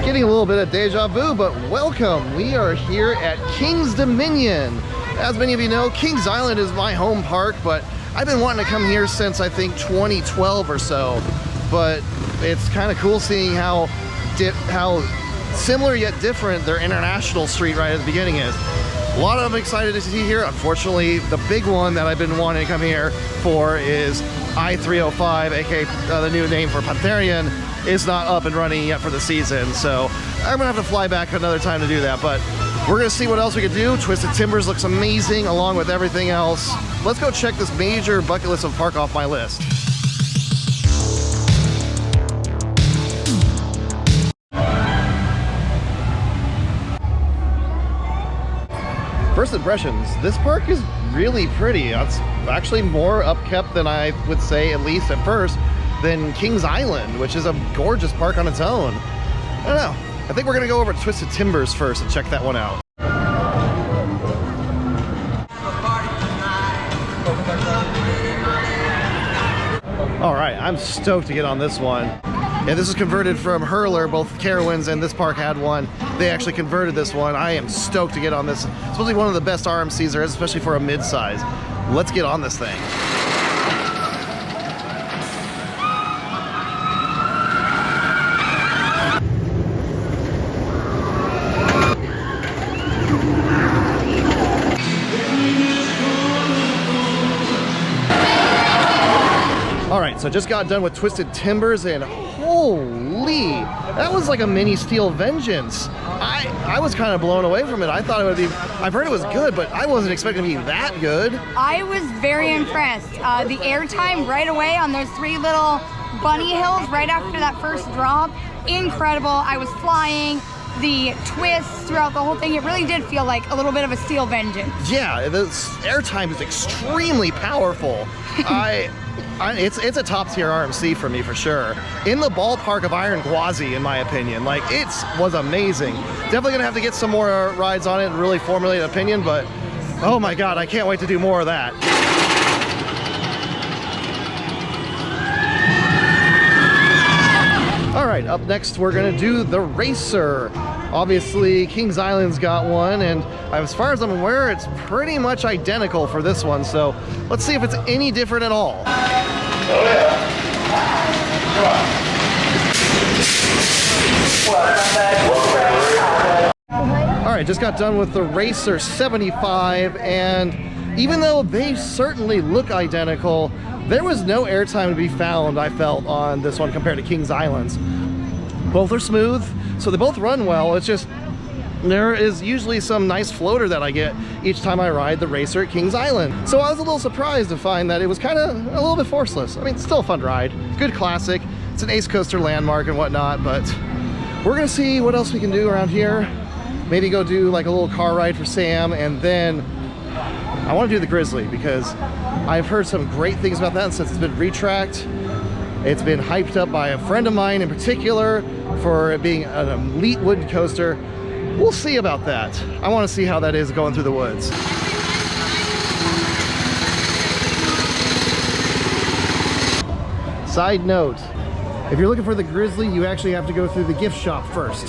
Getting a little bit of deja vu, but welcome. We are here at King's Dominion. As many of you know, Kings Island is my home park, but I've been wanting to come here since I think 2012 or so. But it's kind of cool seeing how similar yet different their international street right at the beginning is. A lot of them excited to see here. Unfortunately, the big one that I've been wanting to come here for is I-305, aka the new name for Pantharian, is not up and running yet for the season. So I'm gonna have to fly back another time to do that. But we're gonna see what else we can do. Twisted Timbers looks amazing along with everything else. Let's go check this major bucket list of park off my list. First impressions, this park is really pretty. It's actually more upkept than I would say, at least at first, than Kings Island, which is a gorgeous park on its own. I don't know. I think we're gonna go over to Twisted Timbers first and check that one out. All right, I'm stoked to get on this one. Yeah, this is converted from Hurler. Both Carowinds and this park had one. They actually converted this one. I am stoked to get on this. It's supposed to be one of the best RMCs there is, especially for a mid-size. Let's get on this thing. All right, so just got done with Twisted Timbers, and holy, that was like a mini Steel Vengeance. I was kind of blown away from it. I thought it would be, I've heard it was good, but I wasn't expecting it to be that good. I was very impressed. The airtime right away on those three little bunny hills right after that first drop, incredible. I was flying. The twists throughout the whole thing, it really did feel like a little bit of a Steel Vengeance. Yeah, the airtime is extremely powerful. It's a top tier RMC for me for sure. In the ballpark of Iron Gwazi, in my opinion. Like, it was amazing. Definitely gonna have to get some more rides on it and really formulate an opinion, but oh my God, I can't wait to do more of that. All right, up next we're gonna do the Racer. Obviously, Kings Island's got one, and as far as I'm aware, it's pretty much identical for this one. So let's see if it's any different at all. Oh yeah. All right, just got done with the Racer 75, and even though they certainly look identical, there was no airtime to be found, I felt, on this one compared to Kings Island's. Both are smooth, so they both run well. It's just, there is usually some nice floater that I get each time I ride the Racer at Kings Island. So I was a little surprised to find that it was kind of a little bit forceless. I mean, it's still a fun ride. Good classic. It's an Ace Coaster landmark and whatnot, but we're gonna see what else we can do around here. Maybe go do like a little car ride for Sam, and then I want to do the Grizzly because I've heard some great things about that since it's been retracked. It's been hyped up by a friend of mine in particular for it being an elite wood coaster. We'll see about that. I want to see how that is going through the woods. Side note, if you're looking for the Grizzly, you actually have to go through the gift shop first.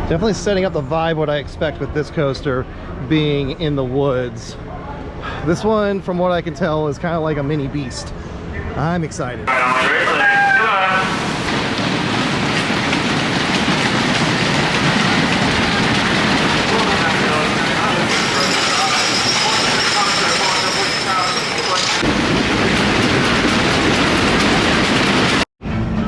Definitely setting up the vibe what I expect with this coaster being in the woods. This one, from what I can tell, is kind of like a mini beast. I'm excited.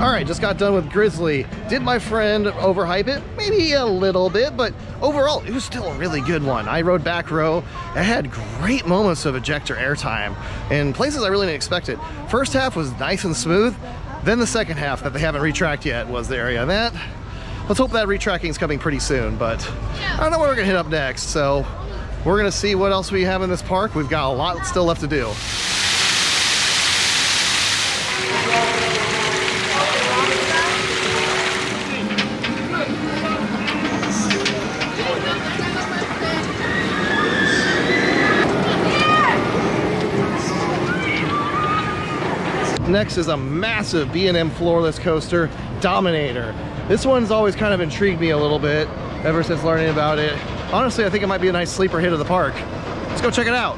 All right, just got done with Grizzly. Did my friend overhype it? Maybe a little bit, but overall, it was still a really good one. I rode back row. It had great moments of ejector airtime in places I really didn't expect it. First half was nice and smooth. Then the second half that they haven't retracked yet was the area that, let's hope that retracking is coming pretty soon, but I don't know where we're gonna hit up next. So we're gonna see what else we have in this park. We've got a lot still left to do. Next is a massive B&M floorless coaster, Dominator. This one's always kind of intrigued me a little bit ever since learning about it. Honestly, I think it might be a nice sleeper hit of the park. Let's go check it out.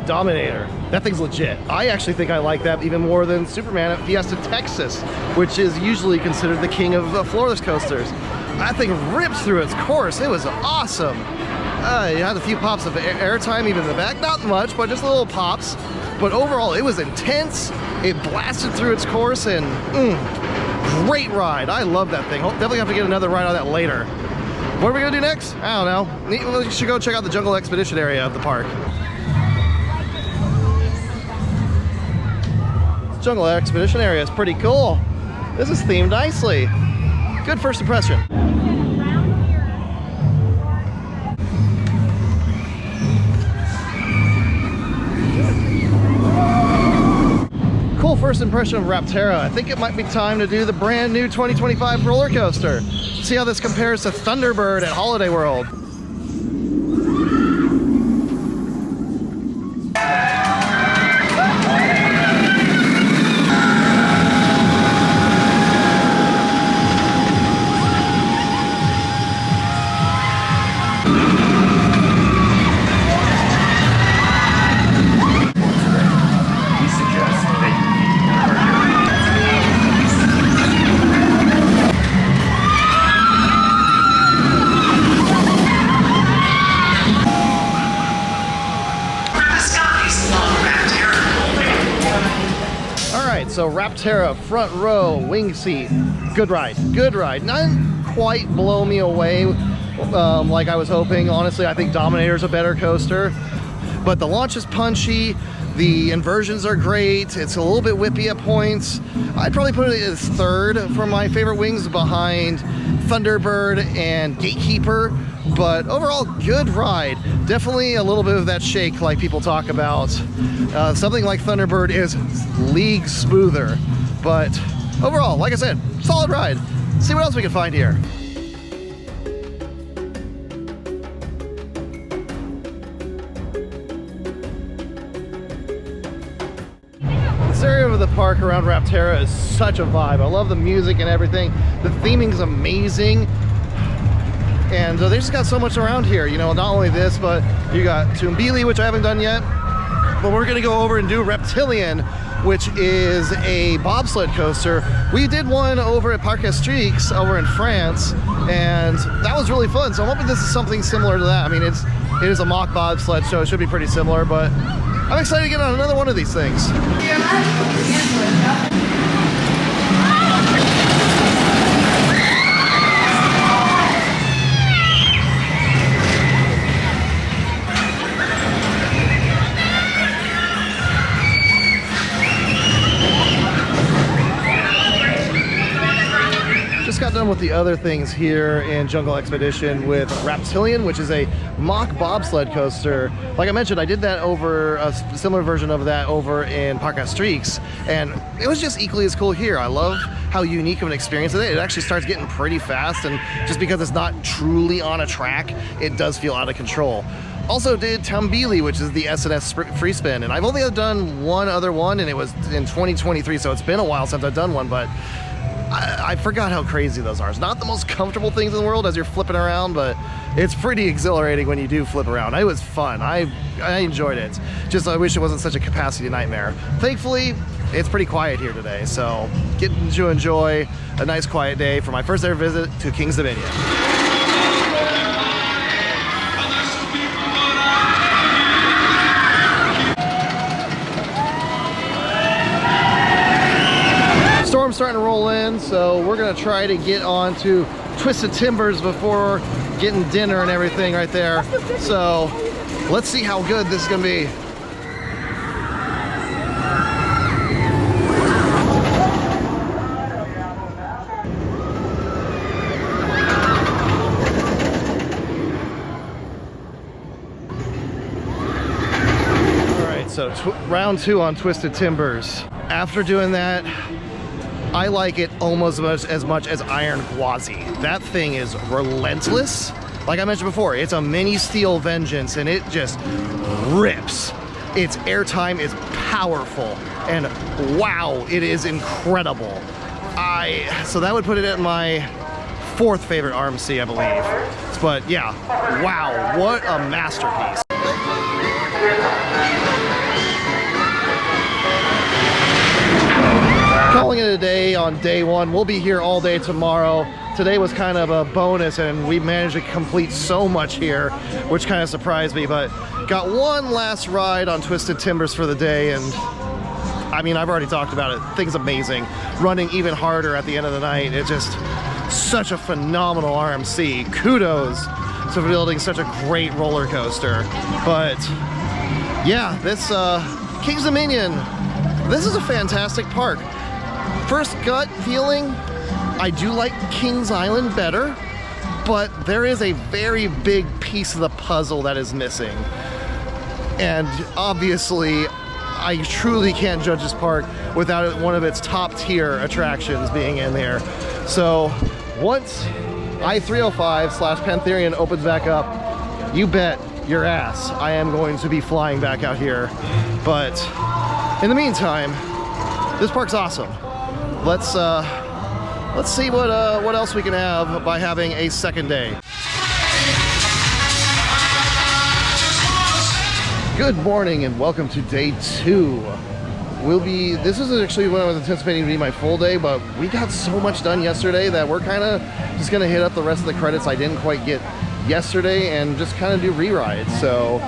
Dominator. That thing's legit. I actually think I like that even more than Superman at Fiesta Texas, which is usually considered the king of floorless coasters. That thing ripped through its course. It was awesome. It had a few pops of airtime even in the back. Not much, but just little pops. But overall, it was intense. It blasted through its course and great ride. I love that thing. Definitely have to get another ride on that later. What are we gonna do next? I don't know. We should go check out the Jungle Expedition area of the park. Jungle Expedition area is pretty cool. This is themed nicely. Good first impression. Cool first impression of Reptera. I think it might be time to do the brand new 2025 roller coaster. See how this compares to Thunderbird at Holiday World. So Reptera front row wing seat, good ride, good ride. Not quite blow me away like I was hoping. Honestly, I think Dominator is a better coaster, but the launch is punchy, the inversions are great, it's a little bit whippy at points. I'd probably put it as third for my favorite wings behind Thunderbird and Gatekeeper, but overall good ride. Definitely a little bit of that shake like people talk about. Something like Thunderbird is leagues smoother, but overall, like I said, solid ride. Let's see what else we can find here. This area of the park around Reptera is such a vibe. I love the music and everything. The theming is amazing. And they just got so much around here, you know, not only this, but you got Tumbili, which I haven't done yet, but we're gonna go over and do Reptilian, which is a bobsled coaster. We did one over at Parc Astrix over in France, and that was really fun. So I'm hoping this is something similar to that. I mean, it is a mock bobsled, so it should be pretty similar, but I'm excited to get on another one of these things. Got done with the other things here in Jungle Expedition with Reptilian, which is a mock bobsled coaster. Like I mentioned, I did that over a similar version of that over in Parc Astrix, and it was just equally as cool here. I love how unique of an experience it is. It actually starts getting pretty fast, and just because it's not truly on a track, it does feel out of control. Also did Tumbili, which is the S&S free spin, and I've only done one other one, and it was in 2023, so it's been a while since I've done one, but I forgot how crazy those are. It's not the most comfortable things in the world as you're flipping around, but it's pretty exhilarating when you do flip around. It was fun. I enjoyed it. Just I wish it wasn't such a capacity nightmare. Thankfully, it's pretty quiet here today, so getting to enjoy a nice quiet day for my first ever visit to King's Dominion. Storm's starting to roll in, so we're gonna try to get on to Twisted Timbers before getting dinner and everything right there. So let's see how good this is gonna be. So round 2 on Twisted Timbers. After doing that, I like it almost as much as Iron Gwazi. That thing is relentless. Like I mentioned before, it's a mini steel vengeance and it just rips. Its airtime is powerful and wow, it is incredible. So that would put it at my 4th favorite RMC, I believe. But yeah, wow, what a masterpiece. Calling it a day on day 1. We'll be here all day tomorrow. Today was kind of a bonus and we managed to complete so much here, which kind of surprised me, but got one last ride on Twisted Timbers for the day, and I mean, I've already talked about it. Thing's amazing. Running even harder at the end of the night. It's just such a phenomenal RMC. Kudos to building such a great roller coaster. But yeah, this Kings Dominion, this is a fantastic park. First gut feeling, I do like Kings Island better, but there is a very big piece of the puzzle that is missing. And obviously, I truly can't judge this park without one of its top tier attractions being in there. So once I-305/Pantharian opens back up, you bet your ass I am going to be flying back out here. But in the meantime, this park's awesome. Let's see what else we can have by having a second day. Good morning and welcome to day 2. This is actually what I was anticipating to be my full day, but we got so much done yesterday that we're kind of just gonna hit up the rest of the credits I didn't quite get yesterday and just kind of do re-rides. So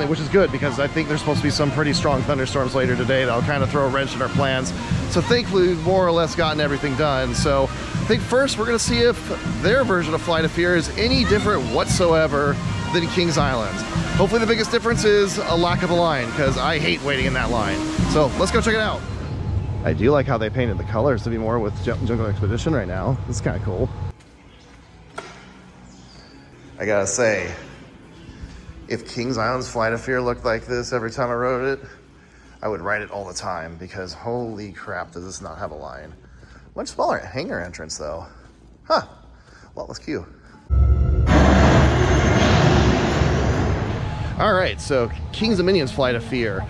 which is good because I think there's supposed to be some pretty strong thunderstorms later today that'll kind of throw a wrench in our plans. So thankfully we've more or less gotten everything done. So I think first we're gonna see if their version of Flight of Fear is any different whatsoever than Kings Island. Hopefully the biggest difference is a lack of a line, because I hate waiting in that line. So let's go check it out. I do like how they painted the colors to be more with Jungle Expedition right now. It's kind of cool. I gotta say, if Kings Island's Flight of Fear looked like this every time I rode it, I would ride it all the time, because holy crap, does this not have a line. Much smaller hangar entrance though. Huh, a lot less queue. All right, so Kings Dominion's Flight of Fear.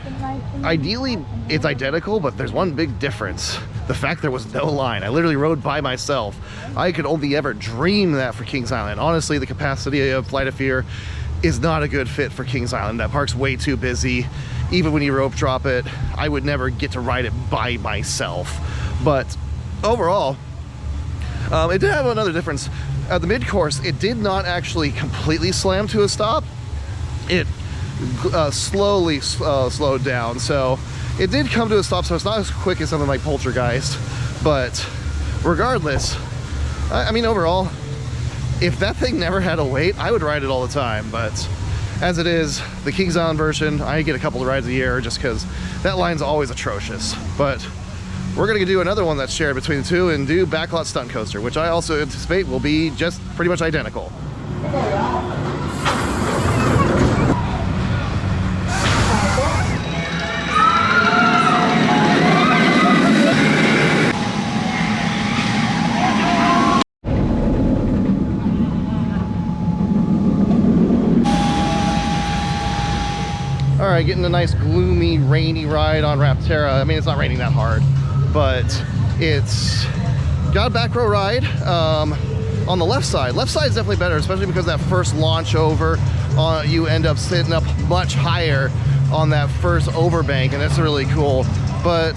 Ideally, it's identical, but there's one big difference. The fact there was no line. I literally rode by myself. I could only ever dream that for Kings Island. Honestly, the capacity of Flight of Fear is not a good fit for Kings Island. That park's way too busy. Even when you rope drop it, I would never get to ride it by myself. But overall, it did have another difference. At the mid-course, it did not actually completely slam to a stop. It slowly slowed down, so it did come to a stop, so it's not as quick as something like Poltergeist. But regardless, I mean, overall, if that thing never had a wait, I would ride it all the time. But as it is, the Kings Island version, I get a couple of rides a year just because that line's always atrocious. But we're gonna do another one that's shared between the two and do Backlot Stunt Coaster, which I also anticipate will be just pretty much identical. All right, getting a nice gloomy, rainy ride on Raptera. I mean, it's not raining that hard, but it's got a back row ride on the left side. Left side is definitely better, especially because that first launch over, you end up sitting up much higher on that first overbank, and that's really cool. But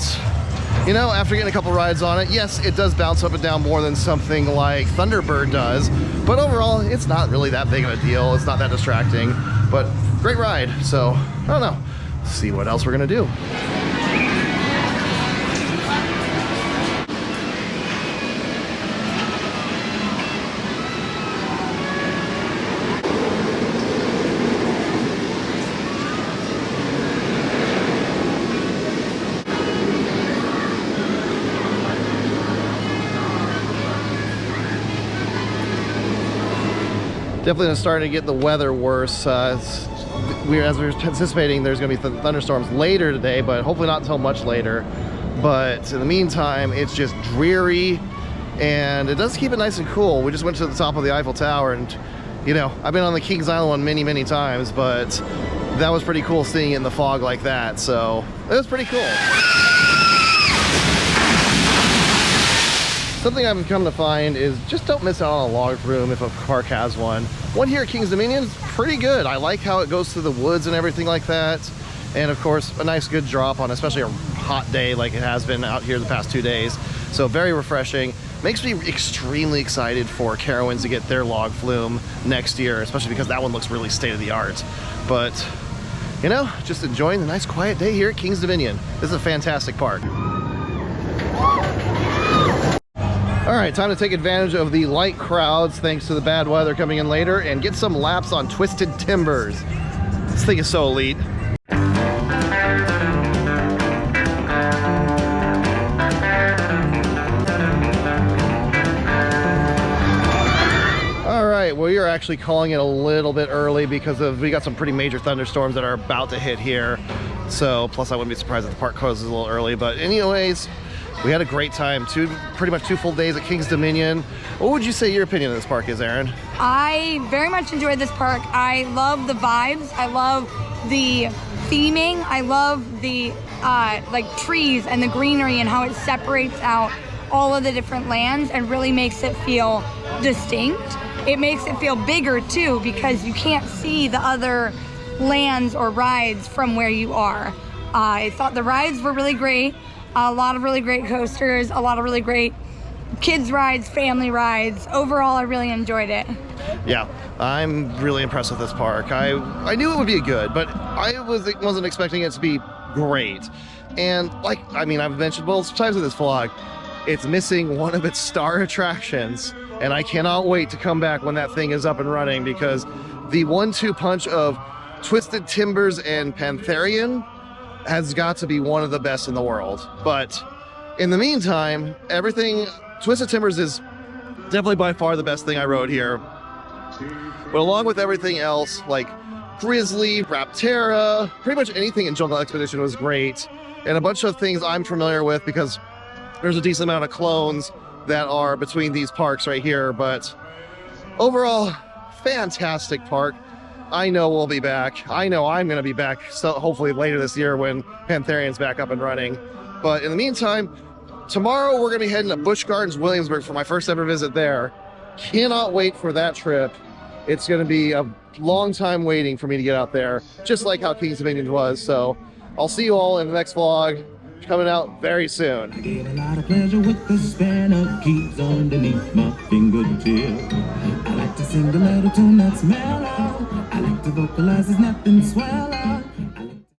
you know, after getting a couple rides on it, yes, it does bounce up and down more than something like Thunderbird does, but overall, it's not really that big of a deal. It's not that distracting, but great ride. So I don't know, see what else we're gonna do. Definitely starting to get the weather worse. As we're anticipating, there's going to be thunderstorms later today, but hopefully not until much later. But in the meantime, it's just dreary, and it does keep it nice and cool. We just went to the top of the Eiffel Tower, and you know, I've been on the Kings Island one many times, but that was pretty cool seeing it in the fog like that. So it was pretty cool. Something I've come to find is just don't miss out on a log flume if a park has one. One here at Kings Dominion is pretty good. I like how it goes through the woods and everything like that. And of course, a nice good drop on especially a hot day like it has been out here the past 2 days. So very refreshing. Makes me extremely excited for Carowinds to get their log flume next year, especially because that one looks really state-of-the-art. But, you know, just enjoying the nice quiet day here at Kings Dominion. This is a fantastic park. All right, time to take advantage of the light crowds thanks to the bad weather coming in later and get some laps on Twisted Timbers. This thing is so elite. All right, well, you're actually calling it a little bit early because we got some pretty major thunderstorms that are about to hit here. So, plus I wouldn't be surprised if the park closes a little early, but anyways, we had a great time. Pretty much 2 full days at Kings Dominion. What would you say your opinion of this park is, Erin? I very much enjoyed this park. I love the vibes. I love the theming. I love the like trees and the greenery and how it separates out all of the different lands and really makes it feel distinct. It makes it feel bigger too because you can't see the other lands or rides from where you are. I thought the rides were really great. A lot of really great coasters, a lot of really great kids rides, family rides. Overall, I really enjoyed it. Yeah, I'm really impressed with this park. I knew it would be good, but I wasn't expecting it to be great. And like, I mean, I've mentioned multiple times in this vlog, it's missing one of its star attractions. And I cannot wait to come back when that thing is up and running because the 1-2 punch of Twisted Timbers and Pantharian has got to be one of the best in the world. But in the meantime, Twisted Timbers is definitely by far the best thing I rode here. But along with everything else, like Grizzly, Raptera, pretty much anything in Jungle Expedition was great. And a bunch of things I'm familiar with because there's a decent amount of clones that are between these parks right here. But overall, fantastic park. I know we'll be back. I know I'm going to be back, so hopefully later this year when Pantharian's back up and running. But in the meantime, tomorrow we're going to be heading to Busch Gardens, Williamsburg for my first ever visit there. Cannot wait for that trip. It's going to be a long time waiting for me to get out there, just like how Kings Dominion was. So I'll see you all in the next vlog, coming out very soon. I get a lot of pleasure with the span of keys underneath my fingertip. I like to sing the little tune that's mellow. I like to vocalize, there's nothing swallow.